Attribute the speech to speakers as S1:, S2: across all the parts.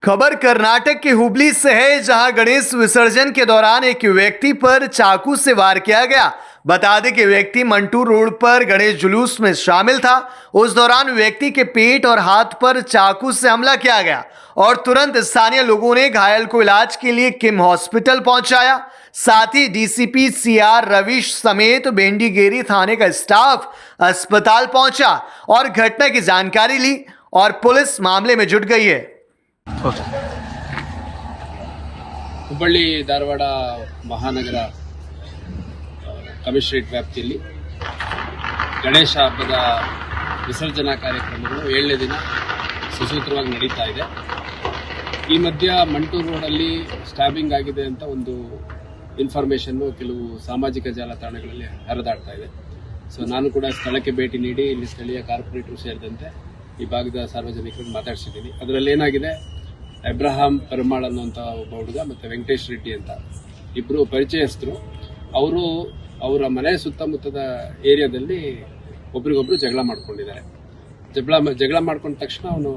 S1: खबर कर्नाटक के हुबली से है, जहां गणेश विसर्जन के दौरान एक व्यक्ति पर चाकू से वार किया गया। बता दें कि व्यक्ति मंटू रोड पर गणेश जुलूस में शामिल था। उस दौरान व्यक्ति के पेट और हाथ पर चाकू से हमला किया गया और तुरंत स्थानीय लोगों ने घायल को इलाज के लिए किम हॉस्पिटल पहुंचाया। साथ ही डीसीपी सीआर रविश समेत बेंडीगेरी थाने का स्टाफ अस्पताल पहुंचा और घटना की जानकारी ली और पुलिस मामले में जुट गई है।
S2: ಹುಬ್ಬಳ್ಳಿ ಧಾರವಾಡ ಮಹಾನಗರ ಕಮಿಷನರೇಟ್ ವ್ಯಾಪ್ತಿಯಲ್ಲಿ ಗಣೇಶ ಹಬ್ಬದ ವಿಸರ್ಜನಾ ಕಾರ್ಯಕ್ರಮಗಳು 7ನೇ ದಿನ ಸುಸೂತ್ರವಾಗಿ ನಡೀತಾ ಇದೆ. ಈ ಮಧ್ಯ ಮಂಟೂರು ರೋಡಲ್ಲಿ ಸ್ಟ್ಯಾಬಿಂಗ್ ಆಗಿದೆ ಅಂತ ಒಂದು ಇನ್ಫಾರ್ಮೇಷನ್ ಕೆಲವು ಸಾಮಾಜಿಕ ಜಾಲತಾಣಗಳಲ್ಲಿ ಹರಿದಾಡ್ತಾ ಇದೆ. ಸೊ ನಾನು ಕೂಡ ಸ್ಥಳಕ್ಕೆ ಭೇಟಿ ನೀಡಿ ಇಲ್ಲಿ ಸ್ಥಳೀಯ ಕಾರ್ಪೊರೇಟರ್ ಸೇರಿದಂತೆ ಈ ಭಾಗದ ಸಾರ್ವಜನಿಕರನ್ನು ಮಾತಾಡಿಸಿದ್ದೀನಿ. ಅದರಲ್ಲಿ ಏನಾಗಿದೆ, ಅಬ್ರಹಾಂ ಪರಮಾಳ್ ಅನ್ನುವಂಥ ಒಬ್ಬ ಹುಡುಗ ಮತ್ತು ವೆಂಕಟೇಶ್ ರೆಡ್ಡಿ ಅಂತ ಇಬ್ಬರು ಪರಿಚಯಸ್ಥರು. ಅವರು ಅವರ ಮನೆ ಸುತ್ತಮುತ್ತದ ಏರಿಯಾದಲ್ಲಿ ಒಬ್ರಿಗೊಬ್ರು ಜಗಳ ಮಾಡ್ಕೊಂಡಿದ್ದಾರೆ. ಜಗಳ ಮಾಡ್ಕೊಂಡ ತಕ್ಷಣ ಅವನು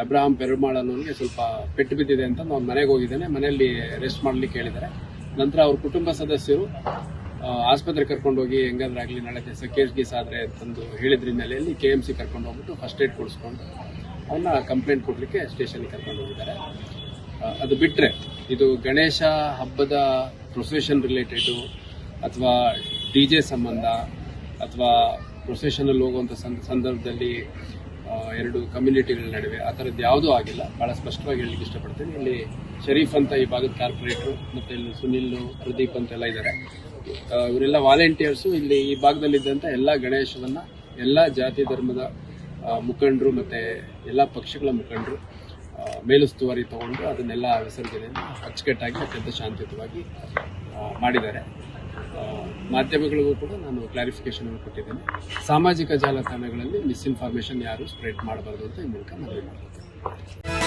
S2: ಅಬ್ರಹಾಂ ಪೆರುಮಾಳ್ ಅನ್ನೋನಿಗೆ ಸ್ವಲ್ಪ ಪೆಟ್ಟು ಬಿದ್ದಿದೆ ಅಂತ ಅವ್ನ ಮನೆಗೆ ಹೋಗಿದ್ದಾನೆ. ಮನೆಯಲ್ಲಿ ರೆಸ್ಟ್ ಮಾಡ್ಲಿಕ್ಕೆ ಹೇಳಿದ್ದಾರೆ. ನಂತರ ಅವ್ರ ಕುಟುಂಬ ಸದಸ್ಯರು ಆಸ್ಪತ್ರೆಗೆ ಕರ್ಕೊಂಡು ಹೋಗಿ ಹೆಂಗಾದ್ರೂ ಆಗಲಿ ನಾಳೆ ದಿವಸ ಕೇಸ್ ಆದ್ರೆ ಅಂತಂದು ಹೇಳಿದ್ರ ಹಿನ್ನೆಲೆಯಲ್ಲಿ KMC ಕರ್ಕೊಂಡು ಹೋಗ್ಬಿಟ್ಟು ಫಸ್ಟ್ ಏಡ್ ಕೊಡಿಸ್ಕೊಂಡು ಅವನ್ನ ಕಂಪ್ಲೇಂಟ್ ಕೊಡ್ಲಿಕ್ಕೆ ಸ್ಟೇಷನ್ಗೆ ಕರ್ಕೊಂಡು ಹೋಗಿದ್ದಾರೆ. ಅದು ಬಿಟ್ಟರೆ ಇದು ಗಣೇಶ ಹಬ್ಬದ ಪ್ರೊಸೆಷನ್ ರಿಲೇಟೆಡು ಅಥವಾ DJ ಸಂಬಂಧ ಅಥವಾ ಪ್ರೊಸೆಷನಲ್ಲಿ ಹೋಗುವಂಥ ಸಂದರ್ಭದಲ್ಲಿ ಎರಡು ಕಮ್ಯುನಿಟಿಗಳ ನಡುವೆ ಆ ಥರದ್ದು ಯಾವುದೂ ಆಗಿಲ್ಲ. ಭಾಳ ಸ್ಪಷ್ಟವಾಗಿ ಹೇಳಲಿಕ್ಕೆ ಇಷ್ಟಪಡ್ತೀನಿ. ಇಲ್ಲಿ ಶರೀಫ್ ಅಂತ ಈ ಭಾಗದ ಕಾರ್ಪೊರೇಟರು ಮತ್ತು ಇಲ್ಲಿ ಸುನಿಲ್, ಪ್ರದೀಪ್ ಅಂತೆಲ್ಲ ಇದ್ದಾರೆ. ಇವರೆಲ್ಲ ವಾಲಂಟಿಯರ್ಸು ಇಲ್ಲಿ ಈ ಭಾಗದಲ್ಲಿದ್ದಂಥ ಎಲ್ಲ ಗಣೇಶವನ್ನು ಎಲ್ಲ ಜಾತಿ ಧರ್ಮದ ಮುಖಂಡರು ಮತ್ತು ಎಲ್ಲ ಪಕ್ಷಗಳ ಮುಖಂಡರು ಮೇಲುಸ್ತುವಾರಿ ತಗೊಂಡು ಅದನ್ನೆಲ್ಲ ವಿಸರ್ಜನೆಯನ್ನು ಅಚ್ಚುಕಟ್ಟಾಗಿ ಅತ್ಯಂತ ಶಾಂತಿಯುತವಾಗಿ ಮಾಡಿದ್ದಾರೆ. ಮಾಧ್ಯಮಗಳಿಗೂ ಕೂಡ ನಾನು ಕ್ಲಾರಿಫಿಕೇಶನ್ ಅನ್ನು ಕೊಟ್ಟಿದ್ದೇನೆ. ಸಾಮಾಜಿಕ ಜಾಲತಾಣಗಳಲ್ಲಿ ಮಿಸ್ಇನ್ಫಾರ್ಮೇಷನ್ ಯಾರು ಸ್ಪ್ರೆಡ್ ಮಾಡಬಾರ್ದು ಅಂತ ಈ ಮೂಲಕ ಮನವಿ ಮಾಡ್ತೀನಿ.